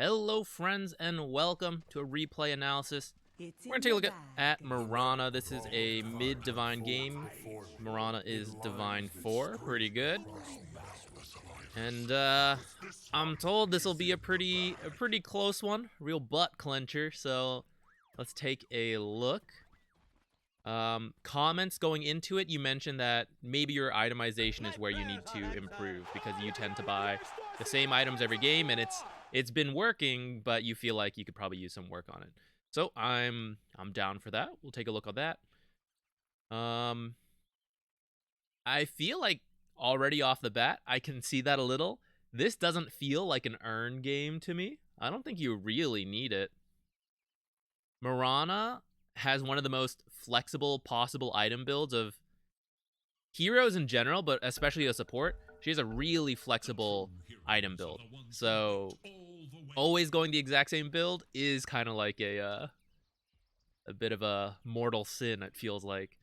Hello friends and welcome to a replay analysis. We're going to take a look at Mirana. This is a mid-divine game. Mirana is divine 4, pretty good. And I'm told this will be a pretty close one, real butt clencher, so let's take a look. Comments going into it, you mentioned that maybe your itemization is where you need to improve because you tend to buy the same items every game and it's been working, but you feel like you could probably use some work on it. So I'm down for that. We'll take a look at that. I feel like already off the bat, I can see that a little. This doesn't feel like an earn game to me. I don't think you really need it. Mirana has one of the most flexible possible item builds of heroes in general, but especially a support. She has a really flexible item build. So always going the exact same build is kind of like a bit of a mortal sin, it feels like.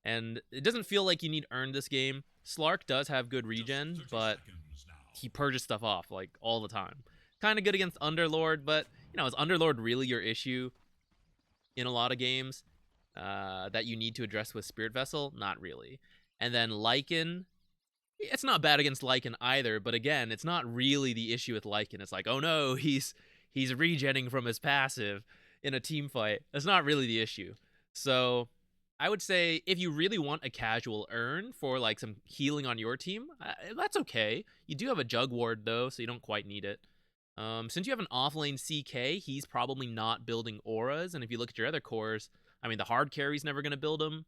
And it doesn't feel like you need earn this game. Slark does have good regen, but he purges stuff off like all the time. Kind of good against Underlord, but you know, is Underlord really your issue in a lot of games that you need to address with Spirit Vessel? Not really. And then Lycan, it's not bad against Lycan either, but again, it's not really the issue with Lycan. It's like, oh no, he's regenning from his passive in a team fight. That's not really the issue. So I would say if you really want a casual earn for like some healing on your team, that's okay. You do have a Jug Ward though, so you don't quite need it. Since you have an offlane CK, he's probably not building auras, and if you look at your other cores, I mean, the hard carry's never going to build them.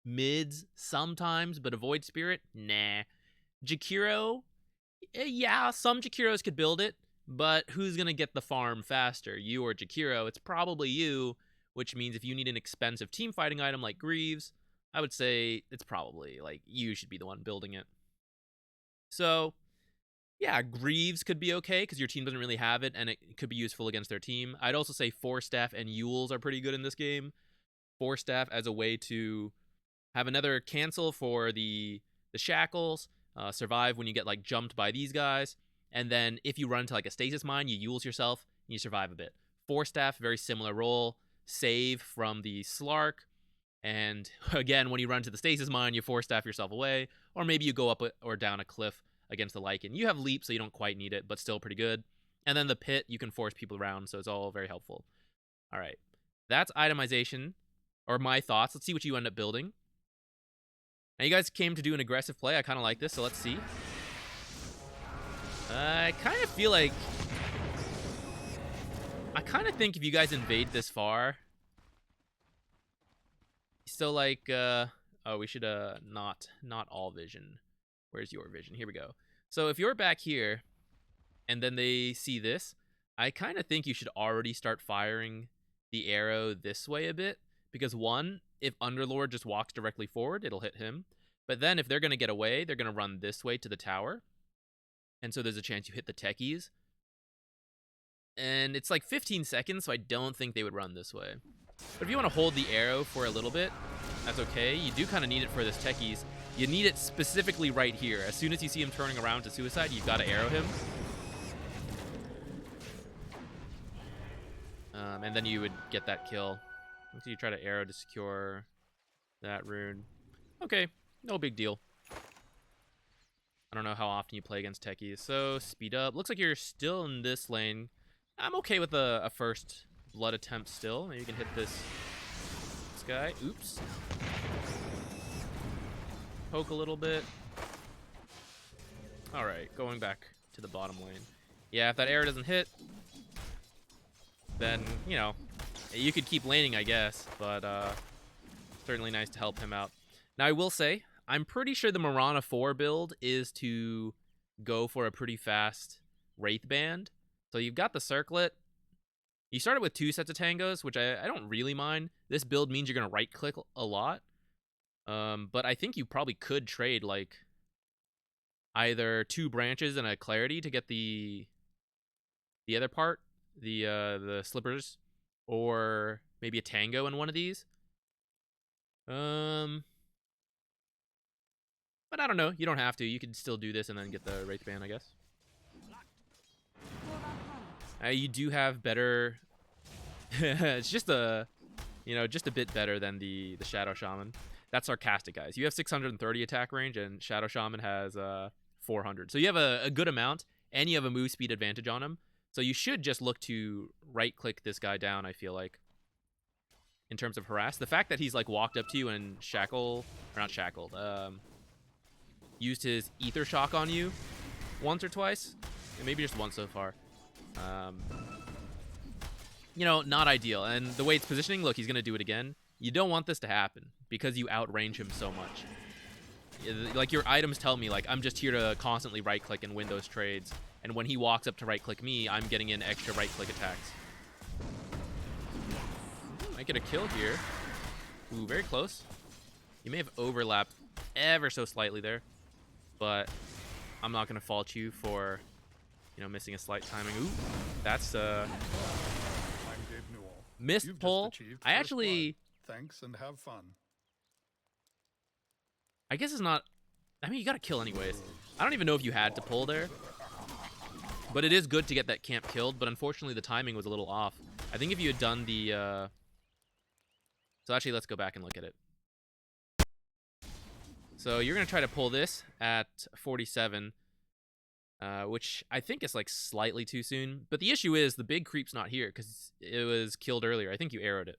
Mids, sometimes, but Avoid Spirit, nah. Jakiro, yeah, some Jakiros could build it, but who's going to get the farm faster, you or Jakiro? It's probably you, which means if you need an expensive team fighting item like Greaves, I would say it's probably, like, you should be the one building it. So yeah, Greaves could be okay because your team doesn't really have it, and it could be useful against their team. I'd also say Force Staff and Yules are pretty good in this game. Force Staff as a way to have another cancel for the shackles, survive when you get like jumped by these guys, and then if you run to like a stasis mine, you Yules yourself and you survive a bit. Force Staff, very similar role, save from the Slark, and again, when you run to the stasis mine, you Force Staff yourself away, or maybe you go up or down a cliff against the Lycan. You have leap, so you don't quite need it, but still pretty good. And then the pit, you can force people around, so it's all very helpful. All right, that's itemization, or my thoughts. Let's see what you end up building. Now, you guys came to do an aggressive play. I kind of like this, so let's see. I kind of feel like... I kind of think if you guys invade this far... Still like, oh, we should, not all vision. Where's your vision? Here we go. So if you're back here, and then they see this, I kind of think you should already start firing the arrow this way a bit. Because one, if Underlord just walks directly forward, it'll hit him. But then if they're going to get away, they're going to run this way to the tower. And so there's a chance you hit the techies. And it's like 15 seconds, so I don't think they would run this way. But if you want to hold the arrow for a little bit, that's okay. You do kind of need it for this techies. You need it specifically right here. As soon as you see him turning around to suicide, you've got to arrow him. And then you would get that kill. So you try to arrow to secure that rune. Okay, no big deal. I don't know how often you play against techies. So speed up. Looks like you're still in this lane. I'm okay with a first blood attempt still. Maybe you can hit this guy. Oops. Poke a little bit. Alright, going back to the bottom lane. Yeah, if that arrow doesn't hit, then, you know, you could keep laning, I guess, but certainly nice to help him out. Now, I will say, I'm pretty sure the Mirana 4 build is to go for a pretty fast Wraith Band. So you've got the Circlet. You started with 2 sets of tangos, which I don't really mind. This build means you're going to right-click a lot. But I think you probably could trade, like, either 2 branches and a Clarity to get the other part, the Slippers, or maybe a Tango in one of these. But I don't know. You don't have to. You could still do this and then get the Wraith Band, I guess. You do have better. It's just a, just a bit better than the Shadow Shaman. That's sarcastic, guys. You have 630 attack range, and Shadow Shaman has 400. So you have a good amount, and you have a move speed advantage on him. So you should just look to right-click this guy down, I feel like, in terms of harass. The fact that he's, like, walked up to you and used his Ether Shock on you once or twice, maybe just once so far. Not ideal. And the way it's positioning, look, he's going to do it again. You don't want this to happen because you outrange him so much. Like, your items tell me, like, I'm just here to constantly right-click and win those trades. And when he walks up to right-click me, I'm getting in extra right-click attacks. Might get a kill here. Ooh, very close. You may have overlapped ever so slightly there. But I'm not going to fault you for, missing a slight timing. Ooh, that's missed pull. I actually... Thanks and have fun. I guess it's not... I mean, you got to kill anyways. I don't even know if you had to pull there. But it is good to get that camp killed. But unfortunately, the timing was a little off. I think if you had done the... So actually, let's go back and look at it. So you're going to try to pull this at 47. Which I think is, like, slightly too soon. But the issue is the big creep's not here because it was killed earlier. I think you arrowed it.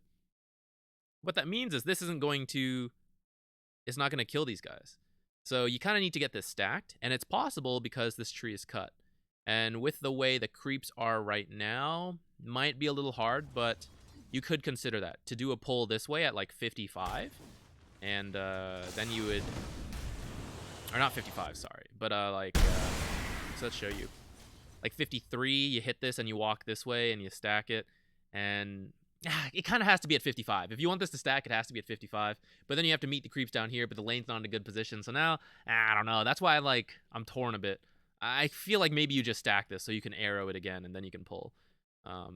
What that means is this isn't going to... It's not going to kill these guys. So you kind of need to get this stacked. And it's possible because this tree is cut. And with the way the creeps are right now, might be a little hard, but you could consider that. To do a pull this way at, like, 55. And then you would... Or not 55, sorry. But, so let's show you. Like 53, you hit this and you walk this way and you stack it. And it kind of has to be at 55. If you want this to stack, it has to be at 55. But then you have to meet the creeps down here, but the lane's not in a good position. So now, I don't know. That's why I'm torn a bit. I feel like maybe you just stack this so you can arrow it again and then you can pull. Yeah,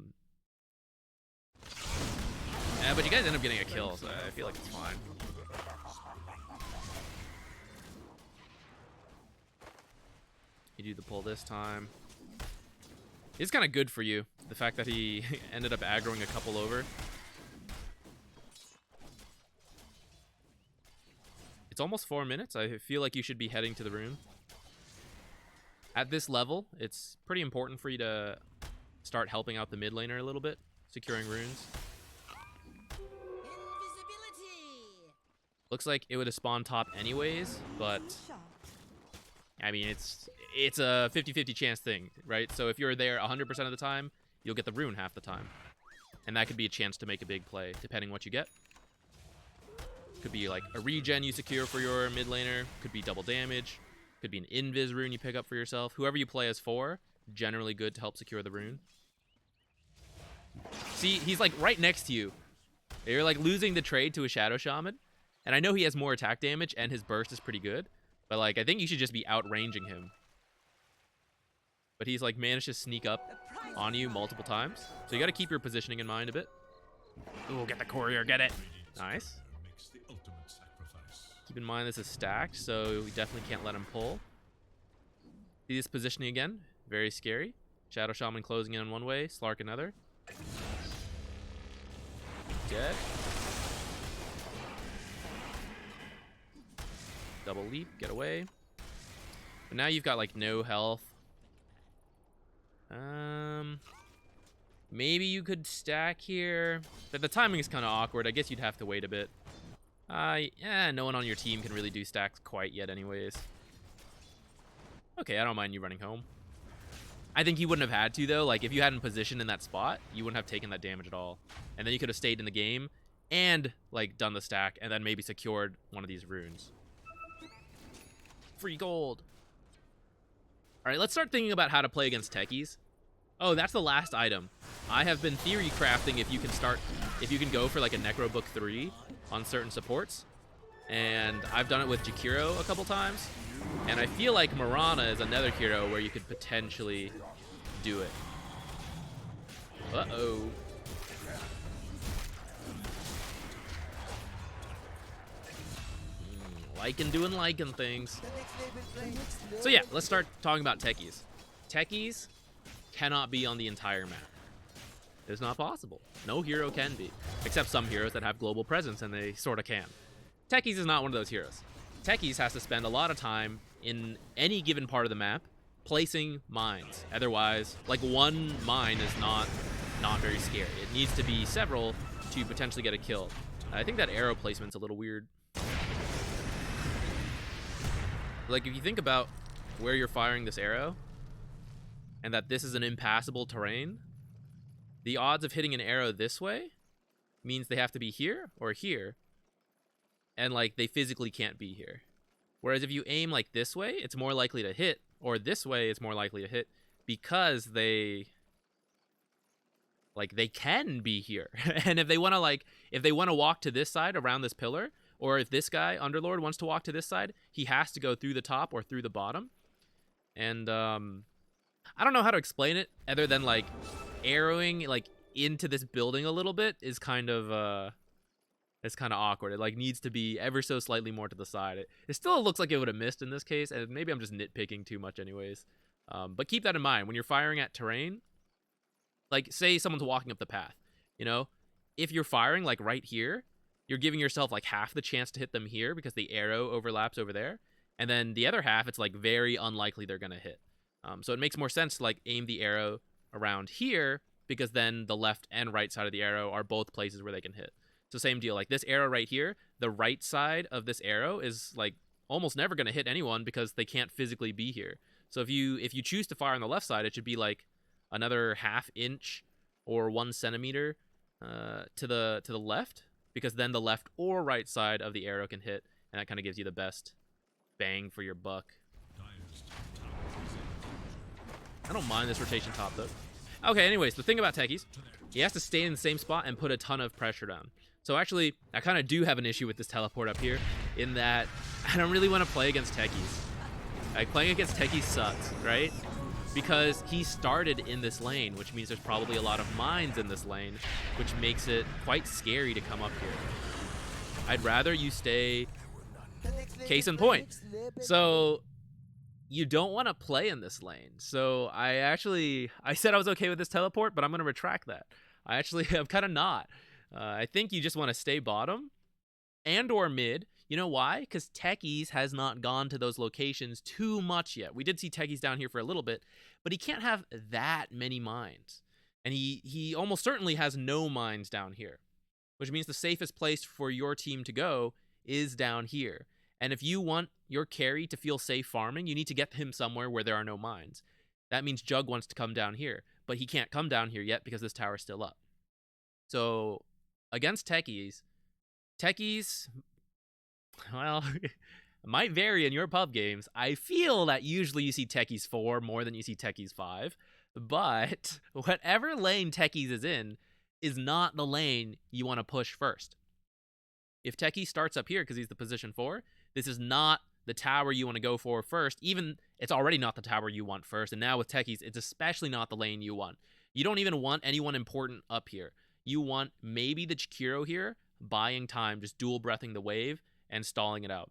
but you guys end up getting a kill, so I feel like it's fine. You do the pull this time. It's kind of good for you, the fact that he ended up aggroing a couple over. It's almost 4 minutes. I feel like you should be heading to the room. At this level, it's pretty important for you to start helping out the mid laner a little bit, securing runes. Looks like it would have spawned top anyways, but I mean, it's a 50-50 chance thing, right? So if you're there 100% of the time, you'll get the rune half the time. And that could be a chance to make a big play, depending what you get. Could be like a regen you secure for your mid laner. Could be double damage. Could be an invis rune you pick up for yourself. Whoever you play as for, generally good to help secure the rune. See, he's like right next to you. You're like losing the trade to a Shadow Shaman. And I know he has more attack damage and his burst is pretty good. But like, I think you should just be outranging him. But he's like managed to sneak up on you multiple times. So you got to keep your positioning in mind a bit. Ooh, get the courier, get it. Nice. Keep in mind this is stacked, so we definitely can't let him pull. See this positioning again? Very scary. Shadow Shaman closing in on one way, Slark another. Dead. Double leap, get away. But now you've got like no health. Maybe you could stack here. But the timing is kind of awkward. I guess you'd have to wait a bit. Yeah, no one on your team can really do stacks quite yet anyways. Okay, I don't mind you running home. I think you wouldn't have had to, though. Like, if you hadn't positioned in that spot, you wouldn't have taken that damage at all. And then you could have stayed in the game and, like, done the stack and then maybe secured one of these runes. Free gold. All right, let's start thinking about how to play against techies. Oh, that's the last item. I have been theory crafting if you can go for, like, a Necro Book 3 on certain supports. And I've done it with Jakiro a couple times. And I feel like Mirana is another hero where you could potentially do it. Uh-oh. Liking things. So yeah, let's start talking about techies. Techies cannot be on the entire map. It's not possible. No hero can be. Except some heroes that have global presence, and they sort of can. Techies is not one of those heroes. Techies has to spend a lot of time in any given part of the map placing mines. Otherwise, like, one mine is not very scary. It needs to be several to potentially get a kill. I think that arrow placement's a little weird. Like, if you think about where you're firing this arrow, and that this is an impassable terrain, the odds of hitting an arrow this way means they have to be here or here, and, like, they physically can't be here. Whereas if you aim, like, this way, it's more likely to hit, or this way, it's more likely to hit, because they can be here. And if they want to walk to this side around this pillar, or if this guy, Underlord, wants to walk to this side, he has to go through the top or through the bottom. And I don't know how to explain it other than, like, arrowing, like, into this building a little bit is kind of awkward. It, like, needs to be ever so slightly more to the side. It still looks like it would have missed in this case, and maybe I'm just nitpicking too much anyways. But keep that in mind when you're firing at terrain. Like, say someone's walking up the path, you know? If you're firing, like, right here, you're giving yourself, like, half the chance to hit them here because the arrow overlaps over there. And then the other half, it's, like, very unlikely they're going to hit. So it makes more sense to, like, aim the arrow around here, because then the left and right side of the arrow are both places where they can hit. So same deal, like this arrow right here, the right side of this arrow is, like, almost never going to hit anyone because they can't physically be here. So if you choose to fire on the left side, it should be like another ½ inch or 1 centimeter to the left, because then the left or right side of the arrow can hit, and that kind of gives you the best bang for your buck. I don't mind this rotation top, though. Okay, anyways, the thing about Techies, he has to stay in the same spot and put a ton of pressure down. So actually, I kind of do have an issue with this teleport up here, in that I don't really want to play against Techies. Like, playing against Techies sucks, right? Because he started in this lane, which means there's probably a lot of mines in this lane, which makes it quite scary to come up here. I'd rather you stay case in point. So you don't want to play in this lane. So I said I was okay with this teleport, but I'm going to retract that. I'm kind of not. I think you just want to stay bottom and or mid. You know why? Because Techies has not gone to those locations too much yet. We did see Techies down here for a little bit, but he can't have that many mines. And he almost certainly has no mines down here, which means the safest place for your team to go is down here. And if you want your carry to feel safe farming, you need to get him somewhere where there are no mines. That means Jug wants to come down here, but he can't come down here yet because this tower's still up. So against Techies, well, might vary in your pub games. I feel that usually you see Techies 4 more than you see Techies 5, but whatever lane Techies is in is not the lane you want to push first. If Techies starts up here because he's the position 4, this is not the tower you want to go for first. Even, it's already not the tower you want first, and now with Techies, it's especially not the lane you want. You don't even want anyone important up here. You want maybe the Chikiro here, buying time, just dual breathing the wave, and stalling it out.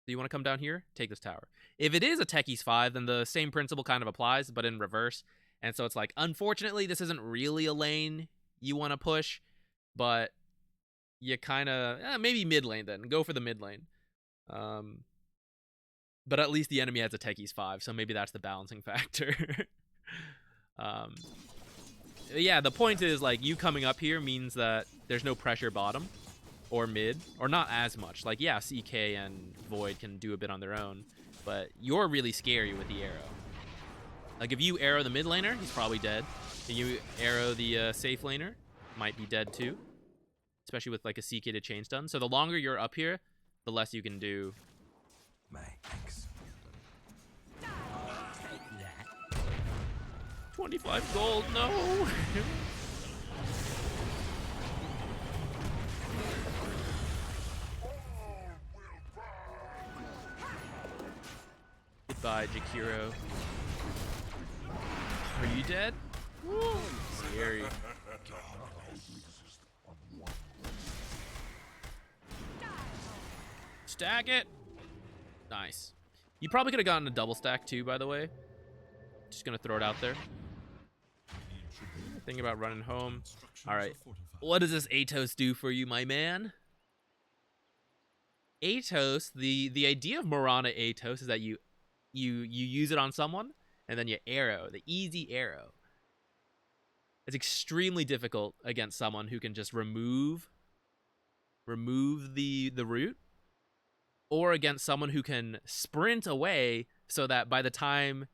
So you want to come down here? Take this tower. If it is a Techies 5, then the same principle kind of applies, but in reverse. And so it's like, unfortunately, this isn't really a lane you want to push, but you kind of, maybe mid lane then. Go for the mid lane. But at least the enemy has a Techies 5, so maybe that's the balancing factor. Yeah, the point is, like, you coming up here means that there's no pressure bottom or mid, or not as much. Like, yeah, CK and Void can do a bit on their own, but you're really scary with the arrow. Like, if you arrow the mid laner, he's probably dead. If you arrow the safe laner, might be dead too. Especially with, like, a CK to chain stun. So the longer you're up here, the less you can do. Thanks. 25 gold, no! Goodbye, Jakiro. Are you dead? Woo, scary. Stack it! Nice. You probably could have gotten a double stack too, by the way. Just gonna throw it out there. Thinking about running home. All right. What does this Atos do for you, my man? Atos, the idea of Mirana Atos is that you use it on someone and then you arrow, the easy arrow. It's extremely difficult against someone who can just remove the root, or against someone who can sprint away so that by the time,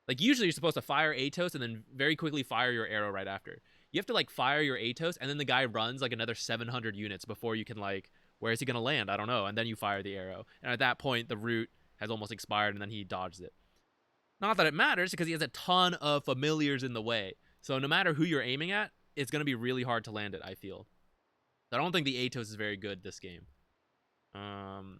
like, usually you're supposed to fire Atos and then very quickly fire your arrow right after. You have to like fire your Atos and then the guy runs like another 700 units before you can, like, where is he gonna land? I don't know. And then you fire the arrow, and at that point the root has almost expired and then he dodges it. Not that it matters, because he has a ton of familiars in the way. So no matter who you're aiming at, it's going to be really hard to land it, I feel. I don't think the Atos is very good this game.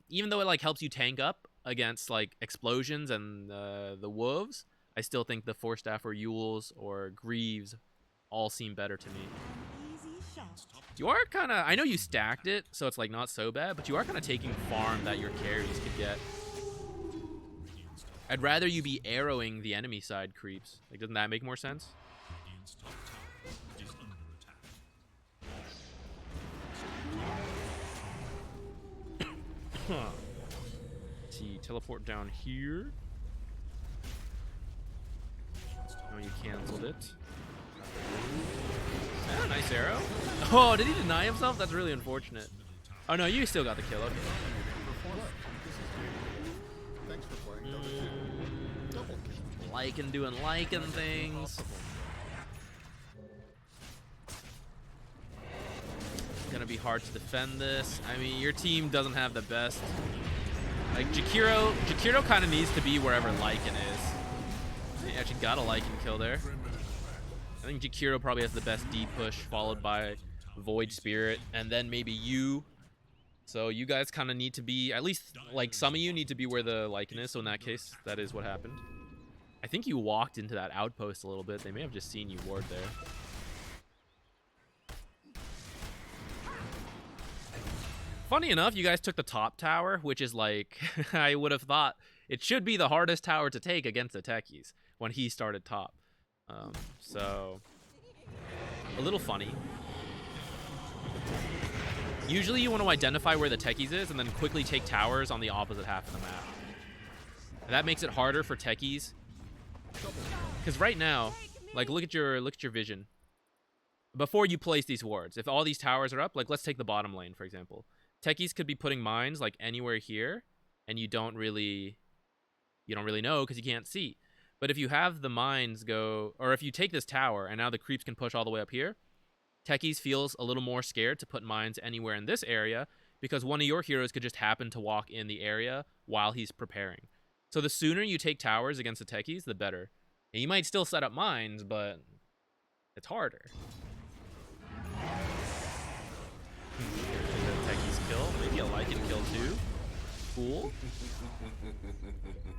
Even though it like helps you tank up against like explosions and the wolves, I still think the Force Staff or Yules or Greaves all seem better to me. You are kind of, I know you stacked it, so it's like not so bad, but you are kind of taking farm that your carries could get. I'd rather you be arrowing the enemy side creeps. Like, doesn't that make more sense? See, teleport down here. Oh, you canceled it. Ah, nice arrow. Oh, did he deny himself? That's really unfortunate. Oh no, you still got the kill. Okay. Lycan doing Lycan things. It's gonna be hard to defend this. I mean, your team doesn't have the best. Like Jakiro kind of needs to be wherever Lycan is. He actually got a Lycan kill there. I think Jakiro probably has the best D push, followed by Void Spirit, and then maybe you. So you guys kind of need to be, at least like some of you need to be where the Lycan is. So in that case, that is what happened. I think you walked into that outpost a little bit. They may have just seen you ward there. Funny enough, you guys took the top tower, which is like, I would have thought it should be the hardest tower to take against the Techies when he started top. So, a little funny. Usually you want to identify where the Techies is and then quickly take towers on the opposite half of the map. And that makes it harder for Techies. Because right now, like, look at your vision. Before you place these wards, if all these towers are up, like, let's take the bottom lane, for example. Techies could be putting mines, like, anywhere here, and you don't really know because you can't see. But if you have the mines go, or if you take this tower and now the creeps can push all the way up here, Techies feels a little more scared to put mines anywhere in this area because one of your heroes could just happen to walk in the area while he's preparing. So the sooner you take towers against the Techies, the better. And you might still set up mines, but it's harder. The Techies kill, maybe a Lycan kill too. Cool.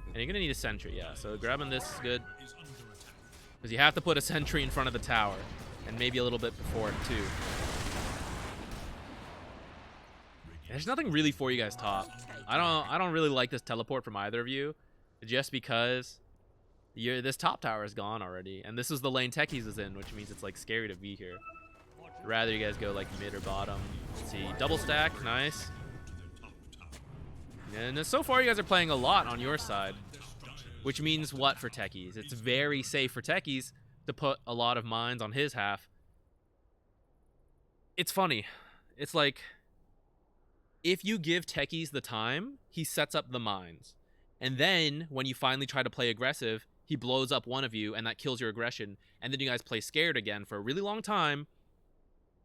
And you're gonna need a sentry, yeah. So grabbing this is good. Because you have to put a sentry in front of the tower. And maybe a little bit before it too. There's nothing really for you guys top. I don't really like this teleport from either of you. Just because this top tower is gone already. And this is the lane Techies is in, which means it's like scary to be here. I'd rather you guys go like mid or bottom. Let's see, double stack, nice. And so far you guys are playing a lot on your side. Which means what for Techies? It's very safe for Techies to put a lot of mines on his half. It's funny. It's like, if you give Techies the time, he sets up the mines. And then, when you finally try to play aggressive, he blows up one of you, and that kills your aggression. And then you guys play scared again for a really long time.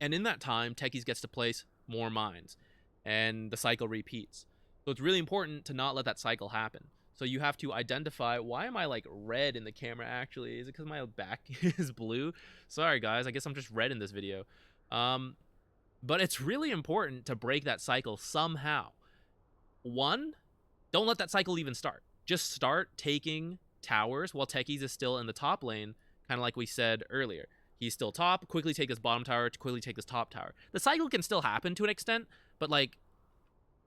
And in that time, Techies gets to place more mines. And the cycle repeats. So it's really important to not let that cycle happen. So you have to identify, why am I like red in the camera actually? Is it because my back is blue? Sorry guys, I guess I'm just red in this video. But it's really important to break that cycle somehow. One, don't let that cycle even start. Just start taking towers while Techies is still in the top lane, kind of like we said earlier. He's still top, quickly take this bottom tower to quickly take this top tower. The cycle can still happen to an extent, but like,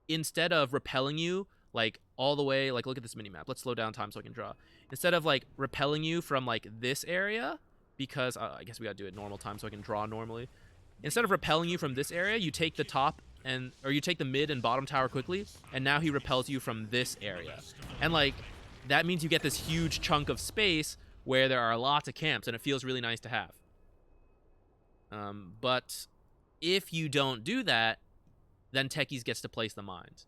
instead of repelling you, like all the way, like look at this mini map. Let's slow down time so I can draw. Instead of like repelling you from like this area, because I guess we gotta do it normal time so I can draw normally. Instead of repelling you from this area, you take the top or you take the mid and bottom tower quickly, and now he repels you from this area. And like that means you get this huge chunk of space where there are lots of camps, and it feels really nice to have. But if you don't do that, then Techies gets to place the mines.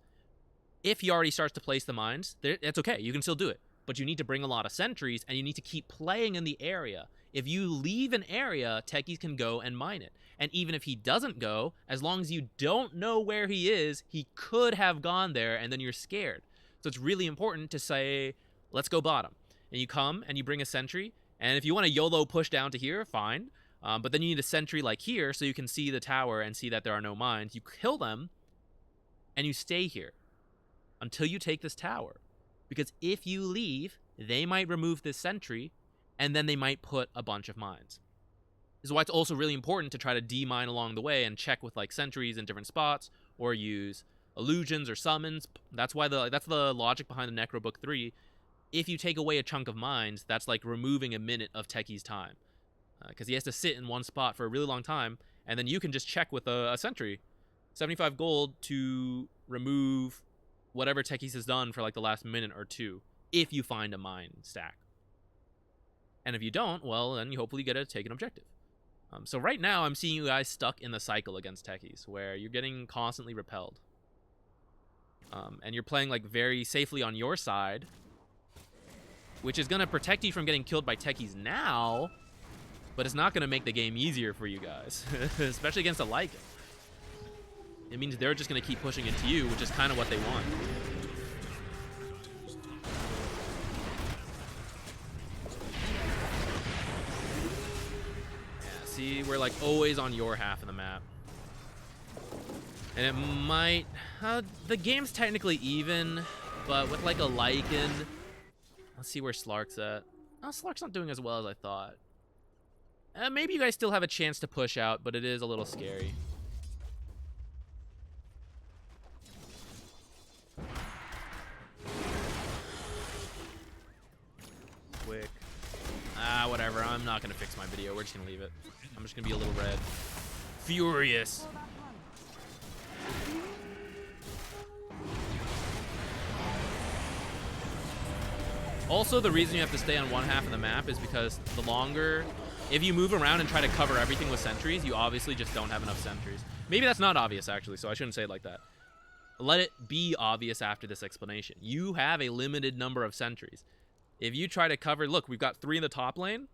If he already starts to place the mines, it's okay. You can still do it. But you need to bring a lot of sentries, and you need to keep playing in the area. If you leave an area, Techies can go and mine it. And even if he doesn't go, as long as you don't know where he is, he could have gone there, and then you're scared. So it's really important to say, let's go bottom. And you come, and you bring a sentry. And if you want to YOLO push down to here, fine. But then you need a sentry like here so you can see the tower and see that there are no mines. You kill them, and you stay here until you take this tower. Because if you leave, they might remove this sentry, and then they might put a bunch of mines. This is why it's also really important to try to demine along the way and check with like sentries in different spots, or use illusions or summons. That's the logic behind the Necro Book 3. If you take away a chunk of mines, that's like removing a minute of Techies' time. Because he has to sit in one spot for a really long time, and then you can just check with a sentry. 75 gold to remove whatever Techies has done for like the last minute or two, if you find a mine stack. And if you don't, well, then you hopefully get to take an objective. So right now, I'm seeing you guys stuck in the cycle against Techies, where you're getting constantly repelled. And you're playing like very safely on your side, which is going to protect you from getting killed by Techies now, but it's not going to make the game easier for you guys, especially against a Lycan. It means they're just going to keep pushing into you, which is kind of what they want. Yeah, see, we're like always on your half of the map. And it might... the game's technically even, but with like a Lycan... Let's see where Slark's at. Oh, Slark's not doing as well as I thought. Maybe you guys still have a chance to push out, but it is a little scary. Quick. Whatever. I'm not going to fix my video. We're just going to leave it. I'm just going to be a little red. Furious. Also, the reason you have to stay on one half of the map is because the longer... If you move around and try to cover everything with sentries, you obviously just don't have enough sentries. Maybe that's not obvious, actually, so I shouldn't say it like that. Let it be obvious after this explanation. You have a limited number of sentries. If you try to cover... Look, we've got 3 in the top lane,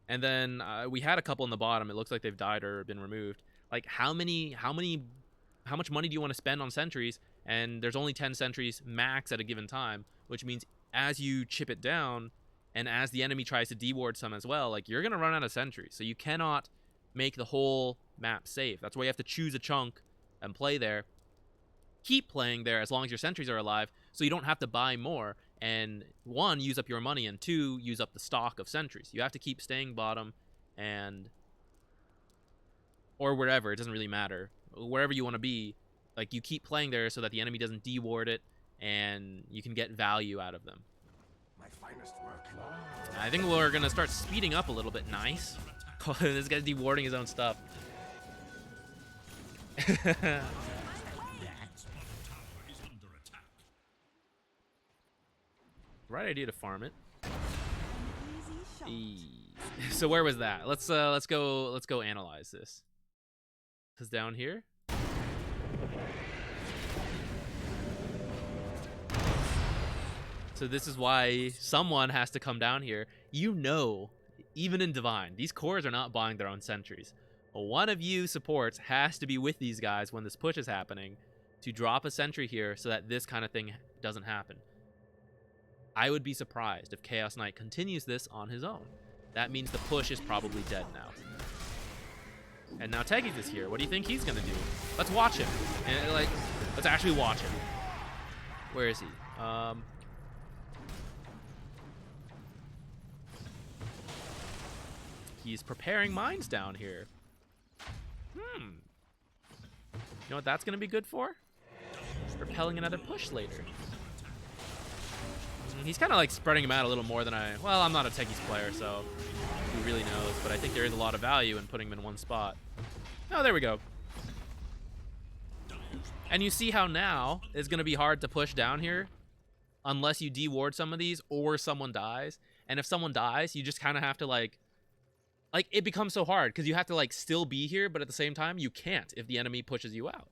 and then we had a couple in the bottom. It looks like they've died or been removed. Like, how much money do you want to spend on sentries? And there's only 10 sentries max at a given time, which means as you chip it down, and as the enemy tries to deward some as well, like, you're going to run out of sentries. So you cannot make the whole map safe. That's why you have to choose a chunk and play there. Keep playing there as long as your sentries are alive, so you don't have to buy more. And 1, use up your money, and 2, use up the stock of sentries. You have to keep staying bottom, or wherever. It doesn't really matter. Wherever you want to be, like, you keep playing there so that the enemy doesn't deward it, and you can get value out of them. My finest work. I think we're going to start speeding up a little bit. Nice. This guy's dewarding his own stuff. Right idea to farm it. So where was that? Let's go analyze this. Cause down here. So this is why someone has to come down here. You know, even in Divine, these cores are not buying their own sentries. One of you supports has to be with these guys when this push is happening to drop a sentry here so that this kind of thing doesn't happen. I would be surprised if Chaos Knight continues this on his own. That means the push is probably dead now. And now Techies is here. What do you think he's gonna do? Let's watch him. And like, let's actually watch him. Where is he? He's preparing mines down here. You know what that's gonna be good for? Repelling another push later. He's kind of like spreading them out a little more than well, I'm not a Techies player, so who really knows? But I think there is a lot of value in putting them in one spot. Oh, there we go. And you see how now it's going to be hard to push down here unless you deward some of these or someone dies. And if someone dies, you just kind of have to like it becomes so hard because you have to like still be here, but at the same time you can't if the enemy pushes you out.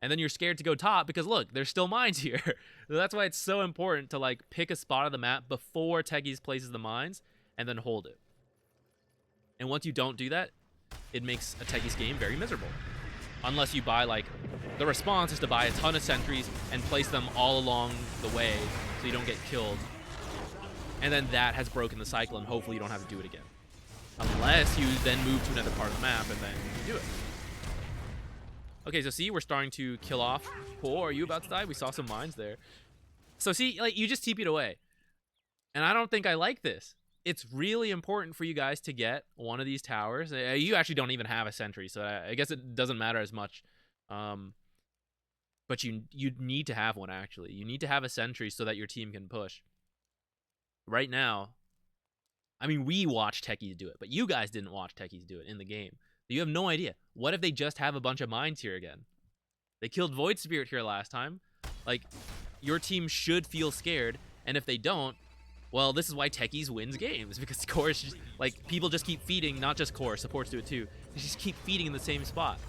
And then you're scared to go top because look, there's still mines here. So that's why it's so important to like pick a spot of the map before Techies places the mines and then hold it. And once you don't do that, it makes a Techies game very miserable. Unless you buy like, the response is to buy a ton of sentries and place them all along the way so you don't get killed. And then that has broken the cycle and hopefully you don't have to do it again. Unless you then move to another part of the map and then you do it. Okay, so see, we're starting to kill off. Oh, are you about to die? We saw some mines there. So see, like, you just TP'd away. And I don't think I like this. It's really important for you guys to get one of these towers. You actually don't even have a sentry, so I guess it doesn't matter as much. But you need to have one, actually. You need to have a sentry so that your team can push. Right now, I mean, we watched Techies do it, but you guys didn't watch Techies do it in the game. You have no idea. What if they just have a bunch of mines here again? They killed Void Spirit here last time. Like, your team should feel scared, and if they don't, well, this is why Techies wins games, because core is just, like, people just keep feeding, not just core, supports do it too. They just keep feeding in the same spot.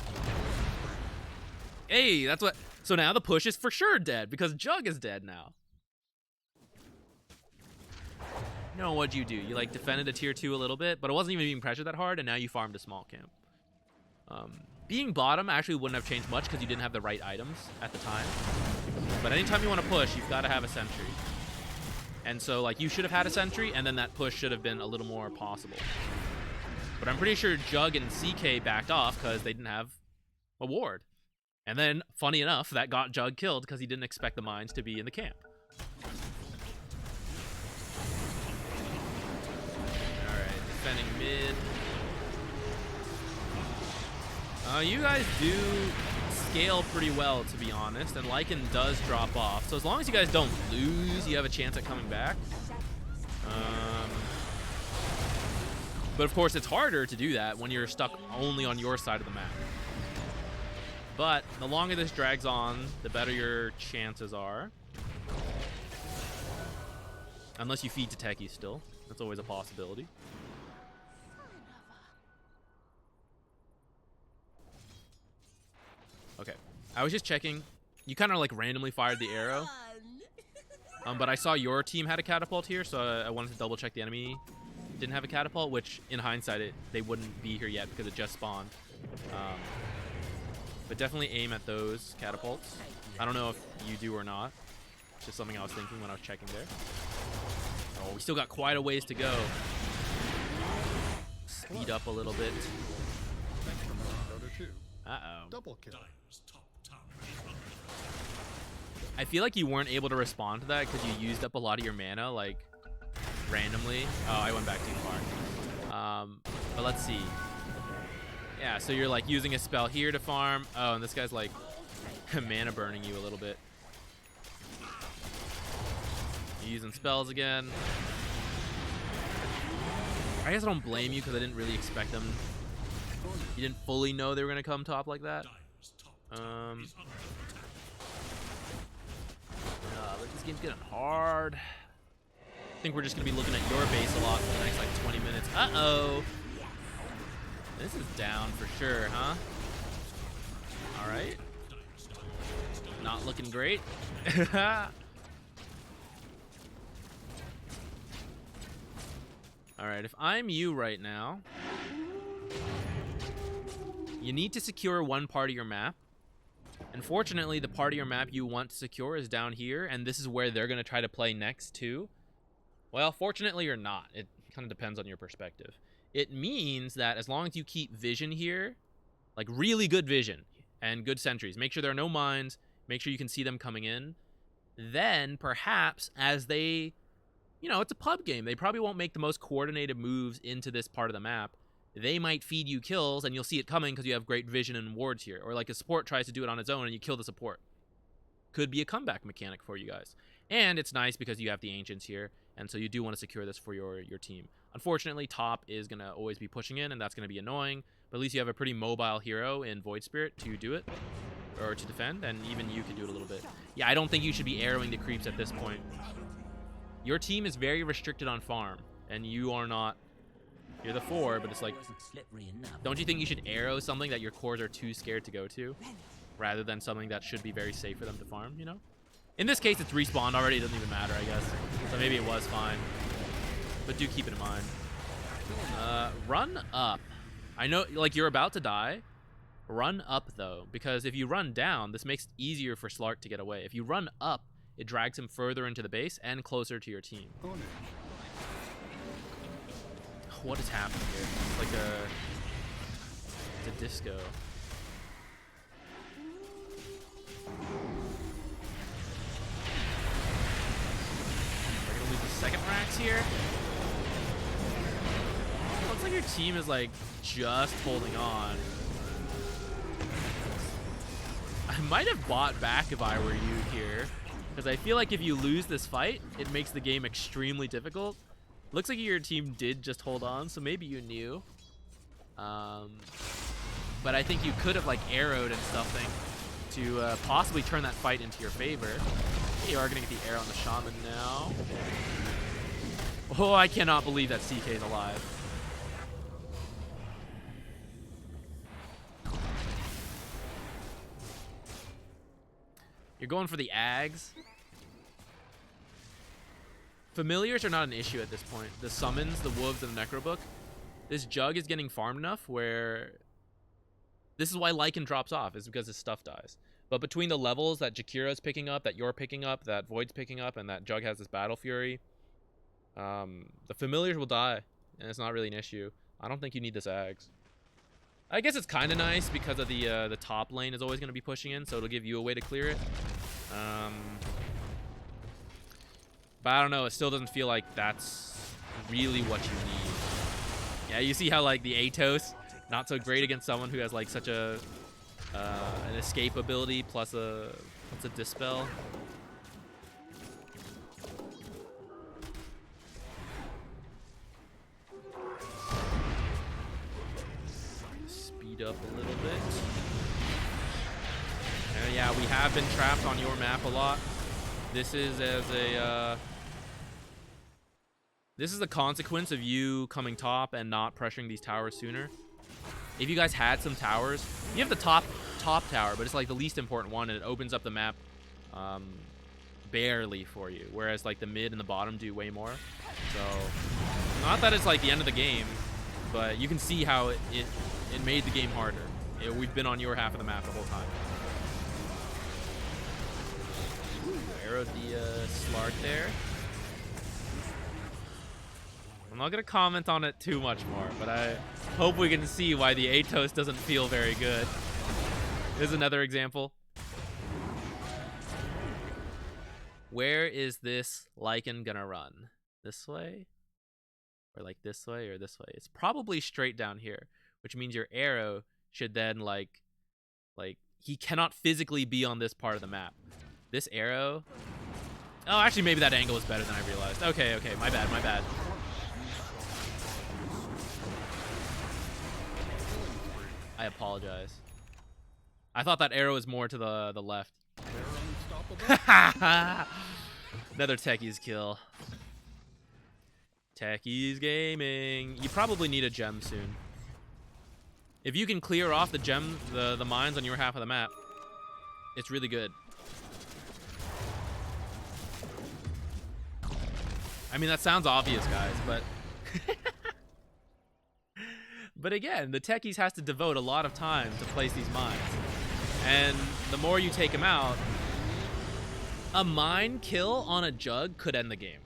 Hey, that's what... So now the push is for sure dead, because Jug is dead now. No, what'd you do? You, like, defended a tier 2 a little bit, but it wasn't even being pressured that hard, and now you farmed a small camp. Being bottom actually wouldn't have changed much because you didn't have the right items at the time. But anytime you want to push, you've got to have a sentry. And so, like, you should have had a sentry, and then that push should have been a little more possible. But I'm pretty sure Jug and CK backed off because they didn't have a ward. And then, funny enough, that got Jug killed because he didn't expect the mines to be in the camp. Alright, defending mid. You guys do scale pretty well, to be honest, and Lycan does drop off. So as long as you guys don't lose, you have a chance at coming back. But of course, it's harder to do that when you're stuck only on your side of the map. But the longer this drags on, the better your chances are. Unless you feed to Techies still. That's always a possibility. Okay, I was just checking. You kind of like randomly fired the arrow. But I saw your team had a catapult here, so I wanted to double check the enemy didn't have a catapult, which in hindsight, they wouldn't be here yet because it just spawned. But definitely aim at those catapults. I don't know if you do or not. It's just something I was thinking when I was checking there. Oh, we still got quite a ways to go. Speed up a little bit. Uh-oh. Double kill. I feel like you weren't able to respond to that because you used up a lot of your mana, like, randomly. Oh, I went back too far. But let's see. Yeah, so you're, like, using a spell here to farm. Oh, and this guy's, like, mana burning you a little bit. You're using spells again. I guess I don't blame you because I didn't really expect them. You didn't fully know they were going to come top like that. But this game's getting hard. I think we're just going to be looking at your base a lot for the next, like, 20 minutes. Uh-oh. This is down for sure, huh? All right. Not looking great. All right, if I'm you right now, you need to secure one part of your map. Unfortunately, the part of your map you want to secure is down here, and this is where they're going to try to play next too. Well, fortunately or not, it kind of depends on your perspective. It means that as long as you keep vision here, like really good vision and good sentries, make sure there are no mines, make sure you can see them coming in, then perhaps as they, you know, it's a pub game, they probably won't make the most coordinated moves into this part of the map. They might feed you kills and you'll see it coming because you have great vision and wards here. Or like a support tries to do it on its own and you kill the support. Could be a comeback mechanic for you guys. And it's nice because you have the Ancients here, and so you do want to secure this for your team. Unfortunately, top is going to always be pushing in, and that's going to be annoying. But at least you have a pretty mobile hero in Void Spirit to do it, or to defend, and even you can do it a little bit. Yeah, I don't think you should be arrowing the creeps at this point. Your team is very restricted on farm, and you are not. You're the 4, but it's like, don't you think you should arrow something that your cores are too scared to go to, rather than something that should be very safe for them to farm, you know? In this case, it's respawned already. It doesn't even matter, I guess. So maybe it was fine. But do keep it in mind. Run up. I know, like, you're about to die. Run up, though, because if you run down, this makes it easier for Slark to get away. If you run up, it drags him further into the base and closer to your team. What is happening here? It's like it's a disco. We're gonna lose the second Rax here. Looks like your team is like just holding on. I might have bought back if I were you here, because I feel like if you lose this fight, it makes the game extremely difficult. Looks like your team did just hold on, so maybe you knew. But I think you could have like arrowed and something to possibly turn that fight into your favor. You are gonna get the arrow on the shaman now. Oh, I cannot believe that CK is alive. You're going for the Ags. Familiars are not an issue at this point. The summons, the wolves, and the necrobook. This jug is getting farmed enough where this is why Lycan drops off, is because his stuff dies. But between the levels that Jakira's picking up, that you're picking up, that Void's picking up, and that Jug has this Battle Fury, the familiars will die, and it's not really an issue. I don't think you need this Ags. I guess it's kind of nice because of the top lane is always going to be pushing in, so it'll give you a way to clear it. But I don't know, it still doesn't feel like that's really what you need. Yeah, you see how like the Atos, not so great against someone who has like such a an escape ability plus a dispel. Speed up a little bit. And yeah, we have been trapped on your map a lot. This is a consequence of you coming top and not pressuring these towers sooner. If you guys had some towers, you have the top tower, but it's like the least important one, and it opens up the map barely for you. Whereas like the mid and the bottom do way more. So not that it's like the end of the game, but you can see how it made the game harder. We've been on your half of the map the whole time. Arrowed the Slark there. I'm not going to comment on it too much more, but I hope we can see why the Atos doesn't feel very good. Here's another example. Where is this Lycan going to run? This way? Or like this way or this way? It's probably straight down here, which means your arrow should then like he cannot physically be on this part of the map. This arrow... Oh, actually, maybe that angle is better than I realized. Okay, my bad. I apologize. I thought that arrow was more to the left. Another Techies kill. Techies gaming. You probably need a gem soon. If you can clear off the gem, the mines on your half of the map, it's really good. I mean, that sounds obvious, guys, but... But again, the Techies has to devote a lot of time to place these mines. And the more you take them out, a mine kill on a jug could end the game.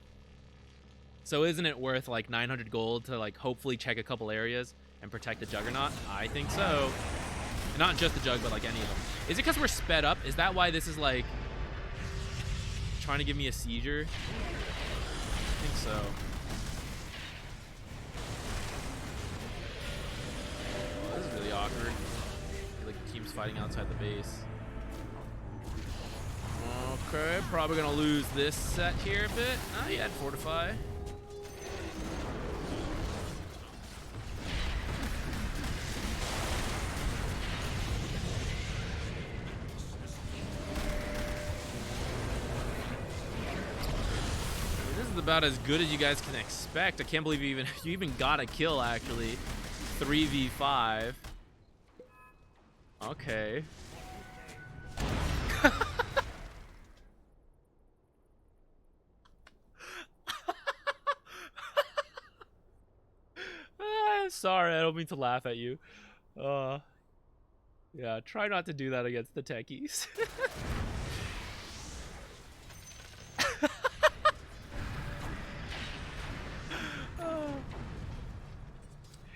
So isn't it worth like 900 gold to like hopefully check a couple areas and protect the Juggernaut? I think so. Not just the jug, but like any of them. Is it because we're sped up? Is that why this is like trying to give me a seizure? I think so. Oh, this is really awkward. Like the team's fighting outside the base. Oh, Okay, probably gonna lose this set here a bit. Ah, he had fortify. This is about as good as you guys can expect. I can't believe you even got a kill actually. 3v5. Okay. Sorry, I don't mean to laugh at you. Yeah, try not to do that against the techies.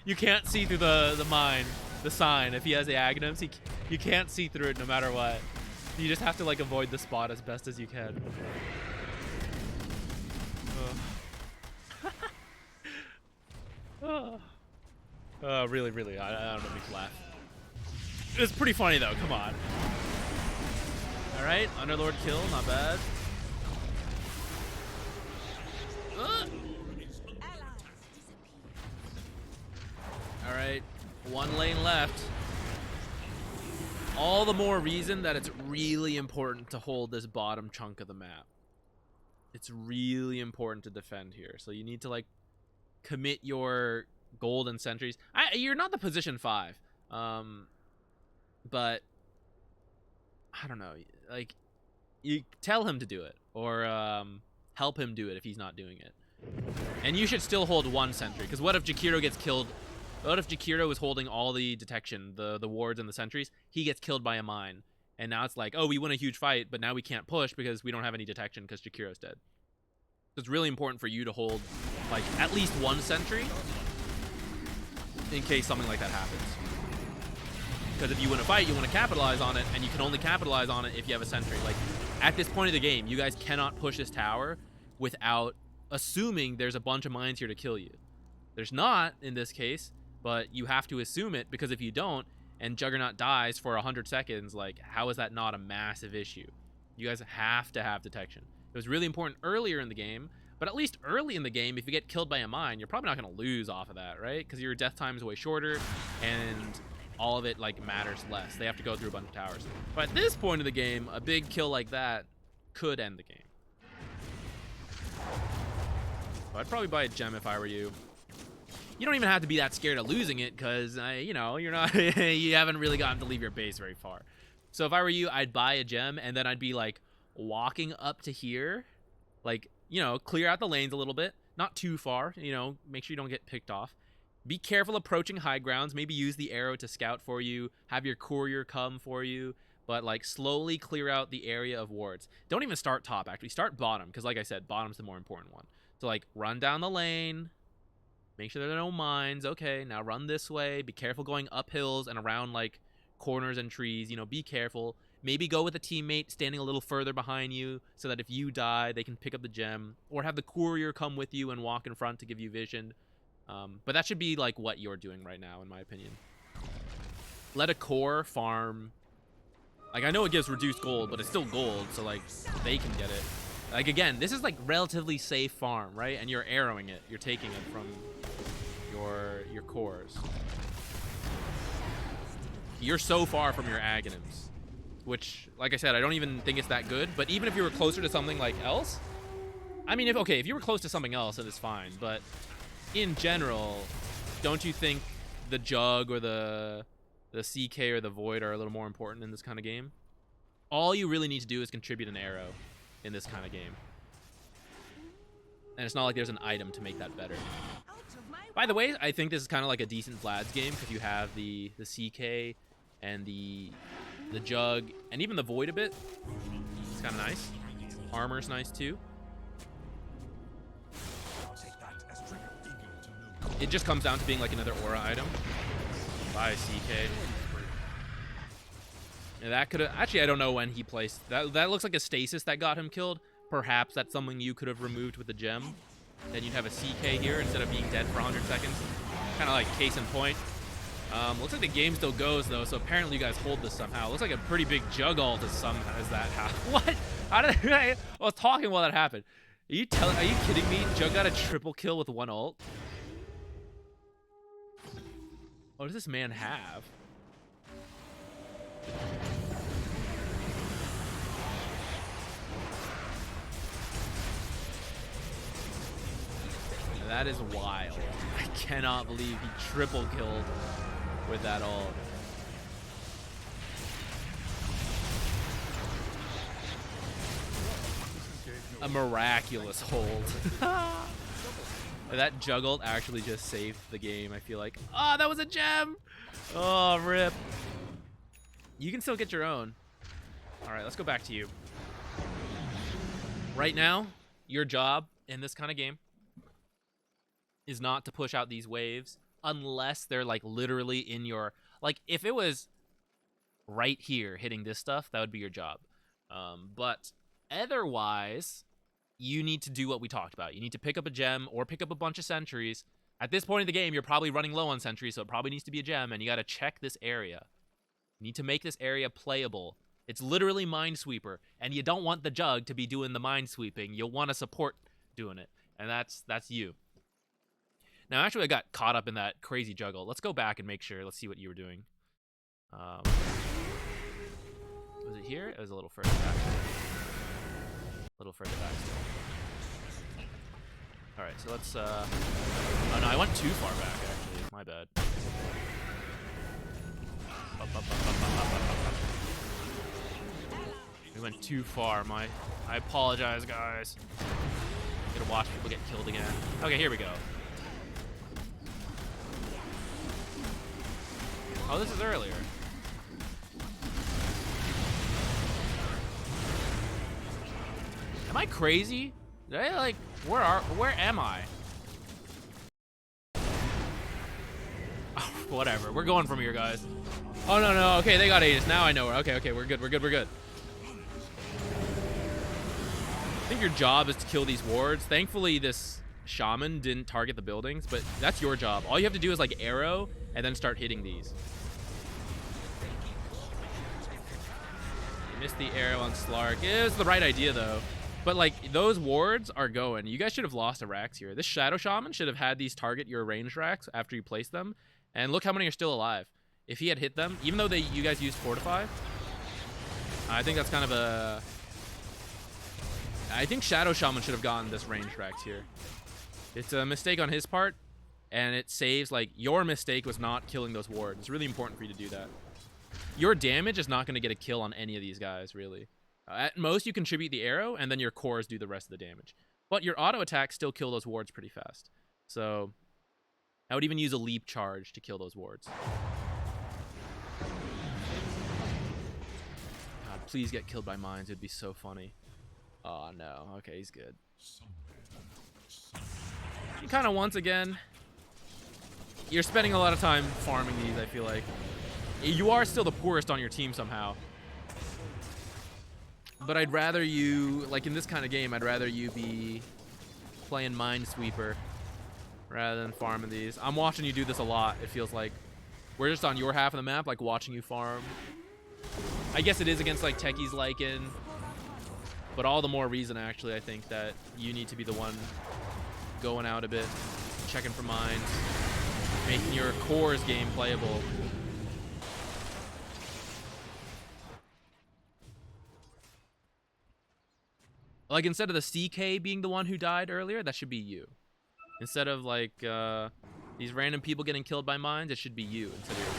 You can't see through the mine, the sign. If he has the Aghanims, you can't see through it no matter what. You just have to like avoid the spot as best as you can. Really, really, I don't make you laugh. It's pretty funny though, come on. Alright, Underlord kill, not bad. Alright, one lane left. All the more reason that it's really important to hold this bottom chunk of the map. It's really important to defend here. So you need to like commit your gold and sentries. You're not the position 5. But I don't know, like you tell him to do it or help him do it if he's not doing it. And you should still hold one sentry, because what if Jakiro gets killed? What if Jakiro is holding all the detection, the wards and the sentries? He gets killed by a mine. And now it's like, oh, we win a huge fight, but now we can't push because we don't have any detection because Jakiro's dead. So it's really important for you to hold like at least one sentry in case something like that happens. Because if you win a fight, you want to capitalize on it, and you can only capitalize on it if you have a sentry. Like, at this point of the game, you guys cannot push this tower without assuming there's a bunch of mines here to kill you. There's not, in this case, but you have to assume it, because if you don't, and Juggernaut dies for 100 seconds, like, how is that not a massive issue? You guys have to have detection. It was really important earlier in the game, but at least early in the game, if you get killed by a mine, you're probably not going to lose off of that, right? Because your death time is way shorter, and all of it like matters less. They have to go through a bunch of towers. But at this point of the game, a big kill like that could end the game. So I'd probably buy a gem if I were you. You don't even have to be that scared of losing it, because you know, you're not you haven't really gotten to leave your base very far. So if I were you, I'd buy a gem, and then I'd be like walking up to here, like, you know, clear out the lanes a little bit, not too far, you know, make sure you don't get picked off. Be careful approaching high grounds. Maybe use the arrow to scout for you. Have your courier come for you. But, like, slowly clear out the area of wards. Don't even start top, actually. Start bottom, because, like I said, bottom's the more important one. So, like, run down the lane. Make sure there are no mines. Okay, now run this way. Be careful going up hills and around, like, corners and trees. You know, be careful. Maybe go with a teammate standing a little further behind you so that if you die, they can pick up the gem. Or have the courier come with you and walk in front to give you vision. But that should be like what you're doing right now, in my opinion. Let a core farm. Like, I know it gives reduced gold, but it's still gold, so like they can get it. Like, again, this is like relatively safe farm, right? And you're arrowing it. You're taking it from your cores. You're so far from your Aghanims, which, like I said, I don't even think it's that good. But even if you were closer to something like else, I mean, if you were close to something else, then it's fine. But in general, don't you think the Jug or the CK or the Void are a little more important in this kind of game? All you really need to do is contribute an arrow in this kind of game. And it's not like there's an item to make that better. By the way, I think this is kind of like a decent Vlad's game, because you have the CK and the Jug and even the Void a bit. It's kind of nice. Armor's nice too. It just comes down to being like another aura item. Bye, CK. Yeah, that could have... Actually, I don't know when he placed... That looks like a stasis that got him killed. Perhaps that's something you could have removed with the gem. Then you'd have a CK here instead of being dead for 100 seconds. Kind of like case in point. Looks like the game still goes, though, so apparently you guys hold this somehow. Looks like a pretty big Jug ult as that. What? How did I was talking while that happened? Are you kidding me? Jug got a triple kill with one ult. What does this man have? That is wild. I cannot believe he triple killed with that ult. A miraculous hold. That juggled actually just saved the game, I feel like. Oh, that was a gem! Oh, rip. You can still get your own. Alright, let's go back to you. Right now, your job in this kind of game is not to push out these waves unless they're like literally in your... Like, if it was right here hitting this stuff, that would be your job. But otherwise, you need to do what we talked about. You need to pick up a gem or pick up a bunch of sentries. At this point in the game, you're probably running low on sentries, so it probably needs to be a gem, and you got to check this area. You need to make this area playable. It's literally Minesweeper, and you don't want the Jug to be doing the minesweeping. You'll want a support doing it, and that's you. Now, actually, I got caught up in that crazy juggle. Let's go back and make sure. Let's see what you were doing. Was it here? It was a little further back. A little further back still. All right, so let's... Oh, no, I went too far back, actually. My bad. We went too far. I apologize, guys. I'm gonna watch people get killed again. Okay, here we go. Oh, this is earlier. Am I crazy? Did I, like, where am I? Oh, whatever. We're going from here, guys. Oh, no. Okay, they got Aegis. Now I know where. Okay, we're good. I think your job is to kill these wards. Thankfully, this shaman didn't target the buildings, but that's your job. All you have to do is, like, arrow and then start hitting these. You missed the arrow on Slark. It was the right idea, though. But, like, those wards are going. You guys should have lost a Rax here. This Shadow Shaman should have had these target your ranged Rax after you place them. And look how many are still alive. If he had hit them, even though you guys used Fortify, I think that's kind of a... I think Shadow Shaman should have gotten this ranged Rax here. It's a mistake on his part, and it saves, like, your mistake was not killing those wards. It's really important for you to do that. Your damage is not going to get a kill on any of these guys, really. At most, you contribute the arrow, and then your cores do the rest of the damage. But your auto attacks still kill those wards pretty fast. So, I would even use a leap charge to kill those wards. God, please get killed by mines. It'd be so funny. Oh, no. Okay, he's good. And kind of once again, you're spending a lot of time farming these, I feel like. You are still the poorest on your team somehow. But I'd rather you, like in this kind of game, I'd rather you be playing Minesweeper rather than farming these. I'm watching you do this a lot, it feels like. We're just on your half of the map, like watching you farm. I guess it is against like Techies Lycan, but all the more reason actually I think that you need to be the one going out a bit, checking for mines, making your cores game playable. Like, instead of the CK being the one who died earlier, that should be you. Instead of, like, these random people getting killed by mines, it should be you instead of your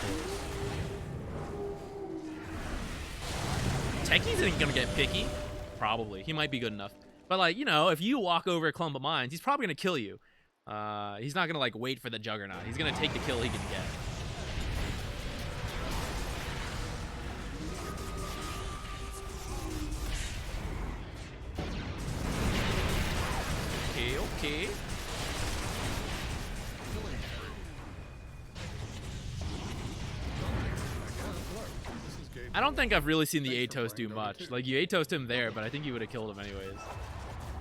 cores. Techies isn't gonna get picky. Probably. He might be good enough. But, like, you know, if you walk over a clump of mines, he's probably gonna kill you. He's not gonna, like, wait for the Juggernaut. He's gonna take the kill he can get. Okay. I don't think I've really seen the Atos do much. Like, you Atos him there, but I think you would have killed him anyways.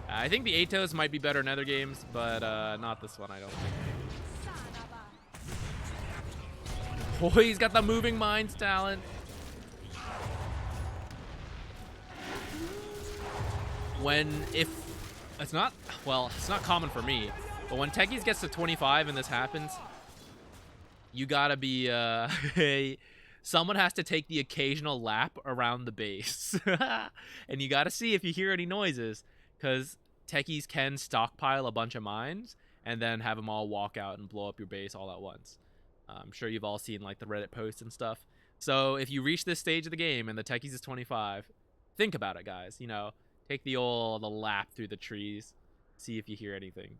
I think the Atos might be better in other games, but not this one, I don't think. Oh, he's got the moving mines talent. if it's not, well, it's not common for me, but when Techies gets to 25 and this happens, you gotta be someone has to take the occasional lap around the base. And you gotta see if you hear any noises, because Techies can stockpile a bunch of mines and then have them all walk out and blow up your base all at once. I'm sure you've all seen like the Reddit posts and stuff. So if you reach this stage of the game and the Techies is 25, think about it, guys. You know, take the lap through the trees, see if you hear anything.